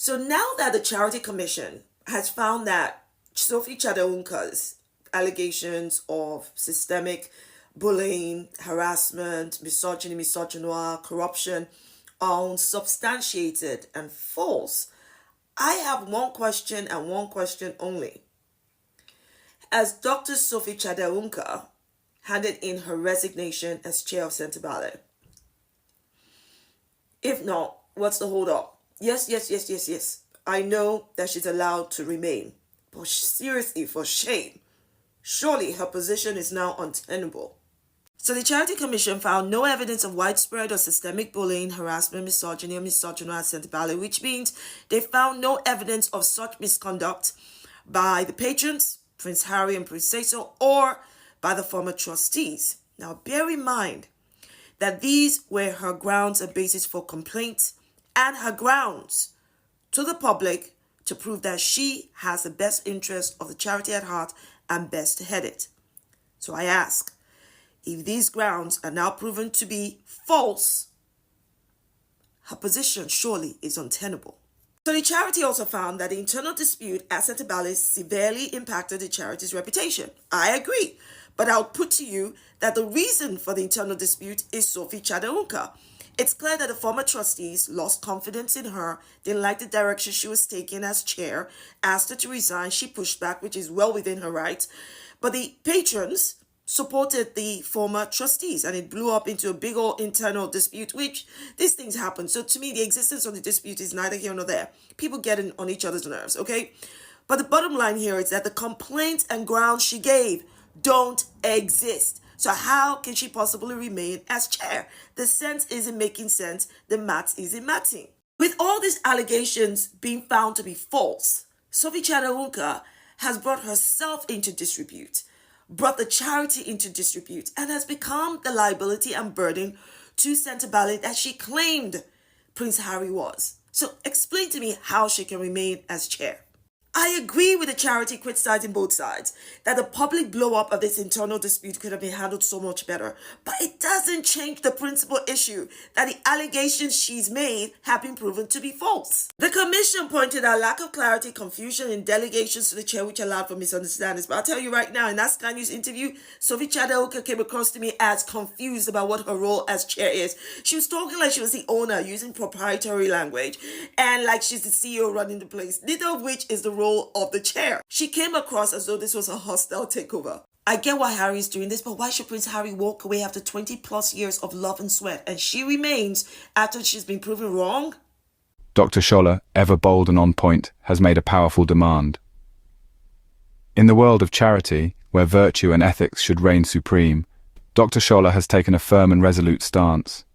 So now that the Charity Commission has found that Sophie Chandauka's allegations of systemic bullying, harassment, misogyny, misogynoir, corruption are unsubstantiated and false, I have one question and one question only. As Dr. Sophie Chandauka handed in her resignation as chair of Centre Ballet? If not, what's the hold up? Yes. I know that she's allowed to remain. But seriously, for shame. Surely her position is now untenable. So the Charity Commission found no evidence of widespread or systemic bullying, harassment, misogyny, or misogyny at Centre Ballet, which means they found no evidence of such misconduct by the patrons, Prince Harry and Prince Cecil, or by the former trustees. Now, bear in mind that these were her grounds and basis for complaint and her grounds to the public to prove that she has the best interest of the charity at heart and best head it. So I ask, if these grounds are now proven to be false, her position surely is untenable. So the charity also found that the internal dispute at Centre Ballet severely impacted the charity's reputation. I agree, but I'll put to you that the reason for the internal dispute is Sophie Chandauka. It's clear that the former trustees lost confidence in her, didn't like the direction she was taking as chair, asked her to resign, she pushed back, which is well within her right. But the patrons supported the former trustees, and it blew up into a big old internal dispute, which these things happen. So to me, the existence of the dispute is neither here nor there. People get on each other's nerves, okay? But the bottom line here is that the complaints and grounds she gave don't exist. So how can she possibly remain as chair? The sense isn't making sense. The maths isn't matching. With all these allegations being found to be false, Sophie Chandauka has brought herself into disrepute, brought the charity into disrepute, and has become the liability and burden to Centre Ballet that she claimed Prince Harry was. So explain to me how she can remain as chair. I agree with the charity criticizing both sides that the public blow-up of this internal dispute could have been handled so much better. But it doesn't change the principal issue that the allegations she's made have been proven to be false. The commission pointed out lack of clarity, confusion in delegations to the chair, which allowed for misunderstandings. But I'll tell you right now, in that Sky News interview, Sophie Chandauka came across to me as confused about what her role as chair is. She was talking like she was the owner, using proprietary language, and like she's the CEO running the place, neither of which is the role of the chair. She came across as though this was a hostile takeover. I get why Harry is doing this, but why should Prince Harry walk away after 20 plus years of love and sweat, and she remains after she's been proven wrong? Dr.Shola, ever bold and on point, has made a powerful demand. In the world of charity, where virtue and ethics should reign supreme, Dr.Shola has taken a firm and resolute stance.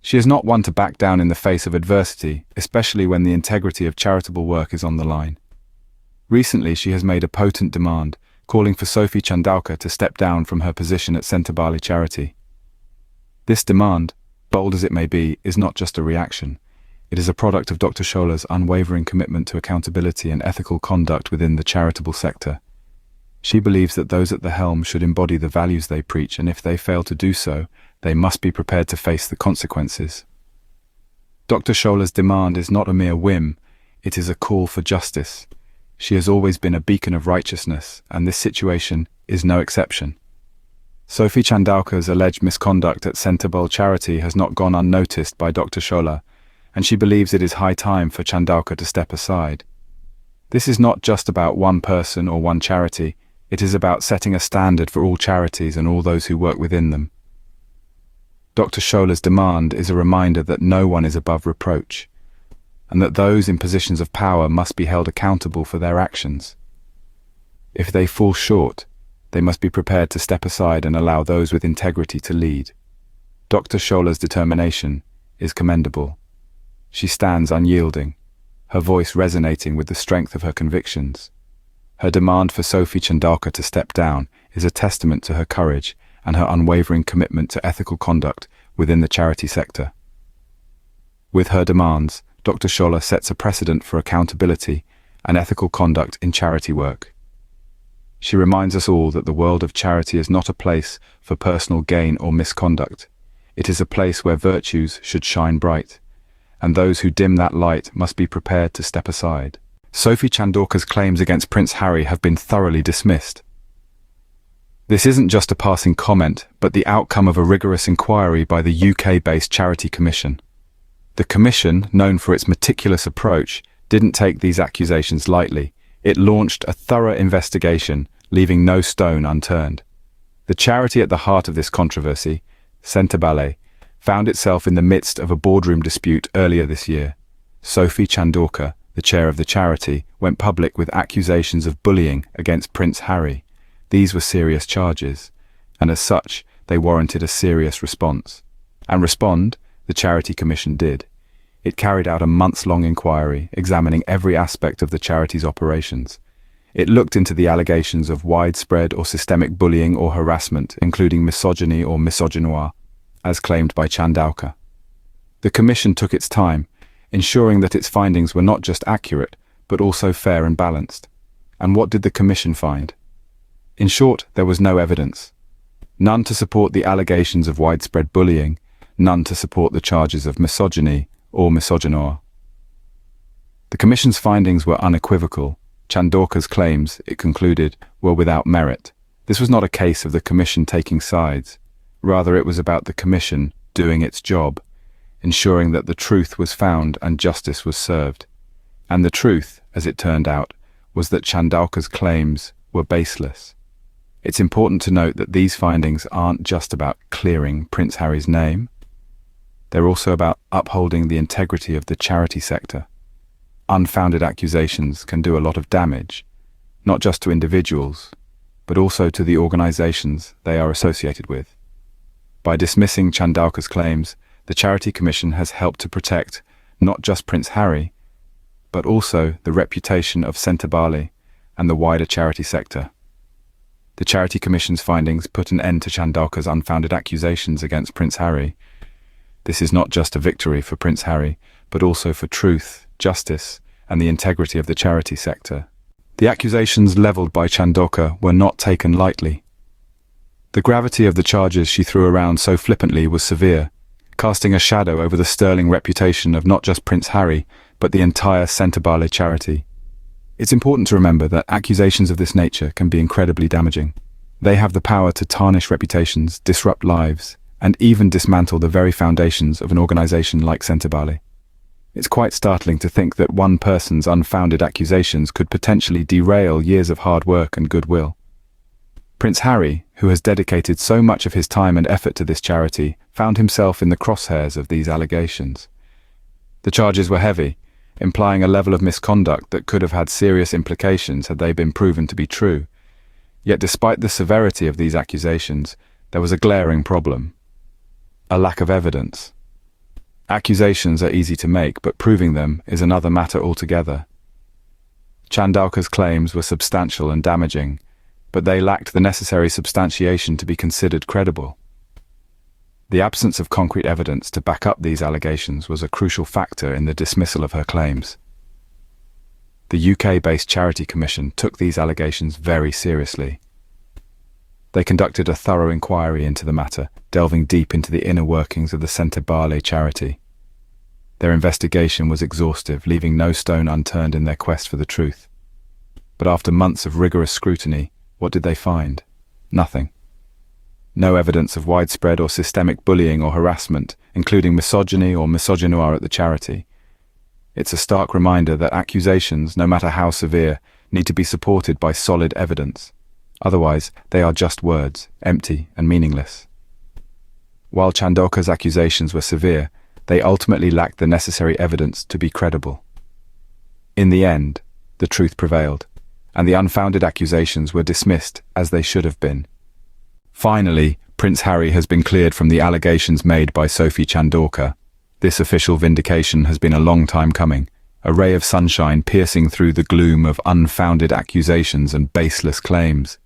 She is not one to back down in the face of adversity, especially when the integrity of charitable work is on the line. Recently, she has made a potent demand, calling for Sophie Chandauka to step down from her position at Centre Ballet Charity. This demand, bold as it may be, is not just a reaction. It is a product of Dr. Shola's unwavering commitment to accountability and ethical conduct within the charitable sector. She believes that those at the helm should embody the values they preach, and if they fail to do so, they must be prepared to face the consequences. Dr. Shola's demand is not a mere whim, it is a call for justice. She has always been a beacon of righteousness, and this situation is no exception. Sophie Chandauka's alleged misconduct at Centre Ballet Charity has not gone unnoticed by Dr. Shola, and she believes it is high time for Chandauka to step aside. This is not just about one person or one charity, it is about setting a standard for all charities and all those who work within them. Dr. Shola's demand is a reminder that no one is above reproach, and that those in positions of power must be held accountable for their actions. If they fall short, they must be prepared to step aside and allow those with integrity to lead. Dr. Shola's determination is commendable. She stands unyielding, her voice resonating with the strength of her convictions. Her demand for Sophie Chandauka to step down is a testament to her courage and her unwavering commitment to ethical conduct within the charity sector. With her demands, Dr. Shola sets a precedent for accountability and ethical conduct in charity work. She reminds us all that the world of charity is not a place for personal gain or misconduct. It is a place where virtues should shine bright, and those who dim that light must be prepared to step aside. Sophie Chandauka's claims against Prince Harry have been thoroughly dismissed. This isn't just a passing comment, but the outcome of a rigorous inquiry by the UK-based Charity Commission. The Commission, known for its meticulous approach, didn't take these accusations lightly. It launched a thorough investigation, leaving no stone unturned. The charity at the heart of this controversy, Centre found itself in the midst of a boardroom dispute earlier this year. Sophie Chandauka, the chair of the charity, went public with accusations of bullying against Prince Harry. These were serious charges, and as such, they warranted a serious response. And respond, the Charity Commission did. It carried out a months-long inquiry, examining every aspect of the charity's operations. It looked into the allegations of widespread or systemic bullying or harassment, including misogyny or misogynoir, as claimed by Chandauka. The Commission took its time, ensuring that its findings were not just accurate, but also fair and balanced. And what did the Commission find? In short, there was no evidence. None to support the allegations of widespread bullying, none to support the charges of misogyny or misogynoir. The Commission's findings were unequivocal. Chandauka's claims, it concluded, were without merit. This was not a case of the Commission taking sides. Rather, it was about the Commission doing its job, ensuring that the truth was found and justice was served. And the truth, as it turned out, was that Chandauka's claims were baseless. It's important to note that these findings aren't just about clearing Prince Harry's name. They're also about upholding the integrity of the charity sector. Unfounded accusations can do a lot of damage, not just to individuals, but also to the organizations they are associated with. By dismissing Chandauka's claims, the Charity Commission has helped to protect not just Prince Harry, but also the reputation of Centre and the wider charity sector. The Charity Commission's findings put an end to Chandauka's unfounded accusations against Prince Harry. This is not just a victory for Prince Harry, but also for truth, justice, and the integrity of the charity sector. The accusations leveled by Chandauka were not taken lightly. The gravity of the charges she threw around so flippantly was severe, casting a shadow over the sterling reputation of not just Prince Harry, but the entire Centre charity. It's important to remember that accusations of this nature can be incredibly damaging. They have the power to tarnish reputations, disrupt lives, and even dismantle the very foundations of an organization like Centre. It's quite startling to think that one person's unfounded accusations could potentially derail years of hard work and goodwill. Prince Harry, who has dedicated so much of his time and effort to this charity, found himself in the crosshairs of these allegations. The charges were heavy, implying a level of misconduct that could have had serious implications had they been proven to be true. Yet despite the severity of these accusations, there was a glaring problem: a lack of evidence. Accusations are easy to make, but proving them is another matter altogether. Chandauka's claims were substantial and damaging, but they lacked the necessary substantiation to be considered credible. The absence of concrete evidence to back up these allegations was a crucial factor in the dismissal of her claims. The UK-based Charity Commission took these allegations very seriously. They conducted a thorough inquiry into the matter, delving deep into the inner workings of the Centre charity. Their investigation was exhaustive, leaving no stone unturned in their quest for the truth. But after months of rigorous scrutiny, what did they find? Nothing. No evidence of widespread or systemic bullying or harassment, including misogyny or misogynoir at the charity. It's a stark reminder that accusations, no matter how severe, need to be supported by solid evidence. Otherwise, they are just words, empty and meaningless. While Chandauka's accusations were severe, they ultimately lacked the necessary evidence to be credible. In the end, the truth prevailed, and the unfounded accusations were dismissed as they should have been. Finally, Prince Harry has been cleared from the allegations made by Sophie Chandauka. This official vindication has been a long time coming, a ray of sunshine piercing through the gloom of unfounded accusations and baseless claims.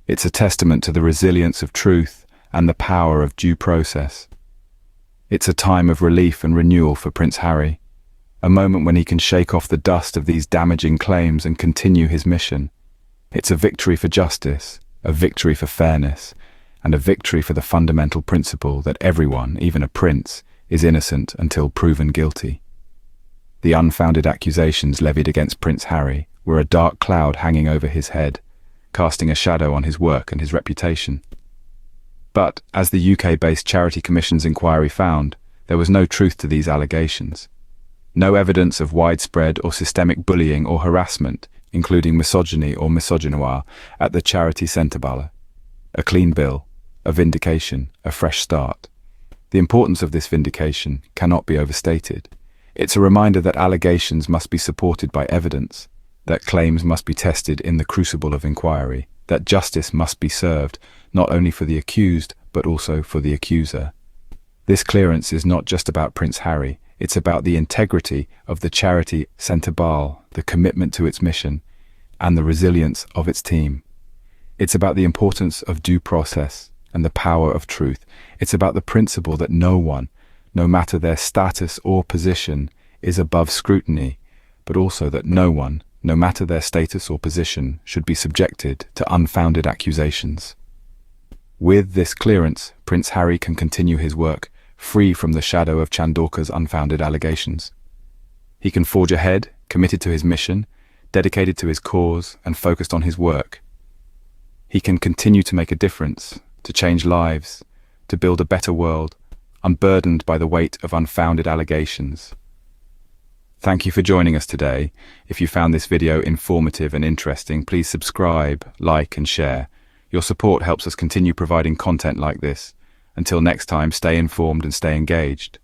It's a testament to the resilience of truth and the power of due process. It's a time of relief and renewal for Prince Harry, a moment when he can shake off the dust of these damaging claims and continue his mission. It's a victory for justice, a victory for fairness, and a victory for the fundamental principle that everyone, even a prince, is innocent until proven guilty. The unfounded accusations levied against Prince Harry were a dark cloud hanging over his head, casting a shadow on his work and his reputation. But, as the UK-based Charity Commission's inquiry found, there was no truth to these allegations. No evidence of widespread or systemic bullying or harassment, including misogyny or misogynoir, at the charity centre bala. A clean bill, a vindication, a fresh start. The importance of this vindication cannot be overstated. It's a reminder that allegations must be supported by evidence, that claims must be tested in the crucible of inquiry, that justice must be served, not only for the accused, but also for the accuser. This clearance is not just about Prince Harry, it's about the integrity of the charity centre bala, the commitment to its mission, and the resilience of its team. It's about the importance of due process and the power of truth. It's about the principle that no one, no matter their status or position, is above scrutiny, but also that no one, no matter their status or position, should be subjected to unfounded accusations. With this clearance, Prince Harry can continue his work, free from the shadow of Chandauka's unfounded allegations. He can forge ahead, committed to his mission, dedicated to his cause, and focused on his work. He can continue to make a difference, to change lives, to build a better world, unburdened by the weight of unfounded allegations. Thank you for joining us today. If you found this video informative and interesting, please subscribe, like, and share. Your support helps us continue providing content like this. Until next time, stay informed and stay engaged.